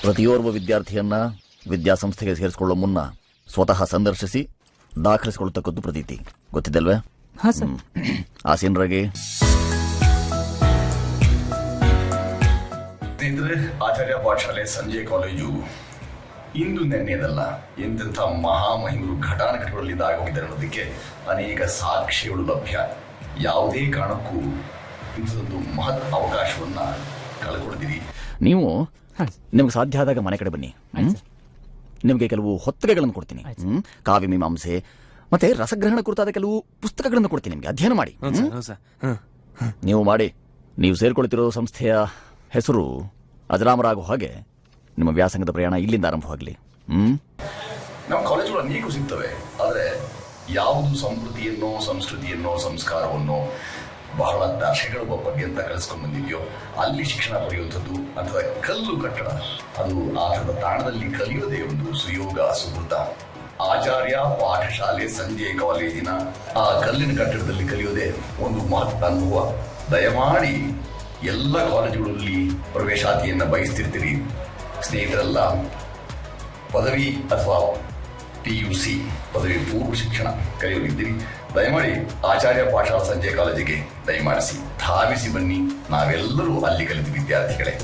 ಪ್ರತಿಯೋರ್ವ ವಿದ್ಯಾರ್ಥಿಯನ್ನ ವಿದ್ಯಾಸಂಸ್ಥೆಗೆ ಸೇರಿಸಿಕೊಳ್ಳುವ ಮುನ್ನ ಸ್ವತಃ ಸಂದರ್ಶಿಸಿ ದಾಖಲಿಸಿಕೊಳ್ಳತಕ್ಕದ್ದು ಪ್ರತೀತಿ. ಗೊತ್ತಿದ್ದಲ್ವೇ? ಹಾಂ ಸರ್. ಆಸೀನರಾಗಿ. ಸ್ನೇಹಿತರೆ, ಆಚಾರ್ಯ ಪಾಠಶಾಲೆ ಸಂಜೆ ಕಾಲೇಜು ಇಂದು ನೆನ್ನೆದಲ್ಲ, ಎಂತೆಂಥ ಮಹಾಮಹಿಮರು ಘಟಾನುಘಟಿಗಳಲ್ಲಿ ಇದಾಗೋಗಿದ್ದಾರೆ ಅನ್ನೋದಕ್ಕೆ ಅನೇಕ ಸಾಕ್ಷಿಗಳು ಲಭ್ಯ. ಯಾವುದೇ ಕಾರಣಕ್ಕೂ ಇಂಥದೊಂದು ಮಹತ್ ಅವಕಾಶವನ್ನ ಕಳ್ಕೊಳ್ತೀರಿ. ನೀವು ನಿಮ್ಗೆ ಸಾಧ್ಯ ಆದಾಗ ಮನೆ ಕಡೆ ಬನ್ನಿ. ನಿಮಗೆ ಕೆಲವು ಹೊತ್ತಗೆಗಳನ್ನು ಕೊಡ್ತೀನಿ. ಕಾವ್ಯ ಮೀಮಾಂಸೆ ಮತ್ತೆ ರಸಗ್ರಹಣ ಕುರಿತಾದ ಕೆಲವು ಪುಸ್ತಕಗಳನ್ನು ಕೊಡ್ತೀನಿ. ನಿಮ್ಗೆ ಅಧ್ಯಯನ ಮಾಡಿ. ನೀವು ಮಾಡಿ. ನೀವು ಸೇರ್ಕೊಳ್ತಿರೋ ಸಂಸ್ಥೆಯ ಹೆಸರು ಅಜರಾಮರಾಗೋ ಹಾಗೆ ನಿಮ್ಮ ವ್ಯಾಸಂಗದ ಪ್ರಯಾಣ ಇಲ್ಲಿಂದ ಆರಂಭವಾಗಲಿ. ನಮ್ಮ ಕಾಲೇಜುಗಳು ಅನೇಕ ಸಿಗ್ತವೆ, ಆದರೆ ಯಾವುದು ಸಂಸ್ಕೃತಿಯನ್ನೋ ಸಂಸ್ಕೃತಿಯನ್ನೋ ಸಂಸ್ಕಾರವನ್ನೋ ಬಹಳ ದಶಕಗಳ ಬಗ್ಗೆ ಅಂತ ಕಲಿಸ್ಕೊಂಡು ಬಂದಿದೆಯೋ ಅಲ್ಲಿ ಶಿಕ್ಷಣ ಪಡೆಯುವಂಥದ್ದು ಅಥವಾ ಕಲ್ಲು ಕಟ್ಟಡ, ಅದು ಆಟದ ತಾಣದಲ್ಲಿ ಕಲಿಯೋದೇ ಒಂದು ಸುಯೋಗ ಸುಕೃತ. ಆಚಾರ್ಯ ಪಾಠಶಾಲೆ ಸಂಜೆ ಕಾಲೇಜಿನ ಆ ಕಲ್ಲಿನ ಕಟ್ಟಡದಲ್ಲಿ ಕಲಿಯೋದೇ ಒಂದು ಮಹತ್ ಅನುಭವ. ದಯಮಾಡಿ ಎಲ್ಲ ಕಾಲೇಜುಗಳಲ್ಲಿ ಪ್ರವೇಶಾತಿಯನ್ನು ಬಯಸ್ತಿರ್ತೀರಿ ಸ್ನೇಹಿತರೆಲ್ಲ. ಪದವಿ ಅಥವಾ PUC ಪದವಿ ಪೂರ್ವ ಶಿಕ್ಷಣ ಕಲಿಯಲಿದ್ದೀರಿ. ದಯಮಾಡಿ ಆಚಾರ್ಯ ಪಾಠಶಾಲಾ ಸಂಜೆ ಕಾಲೇಜಿಗೆ ದಯಮಾಡಿಸಿ ಧಾವಿಸಿ ಬನ್ನಿ. ನಾವೆಲ್ಲರೂ ಅಲ್ಲಿ ಕಲಿತ ವಿದ್ಯಾರ್ಥಿಗಳೇ.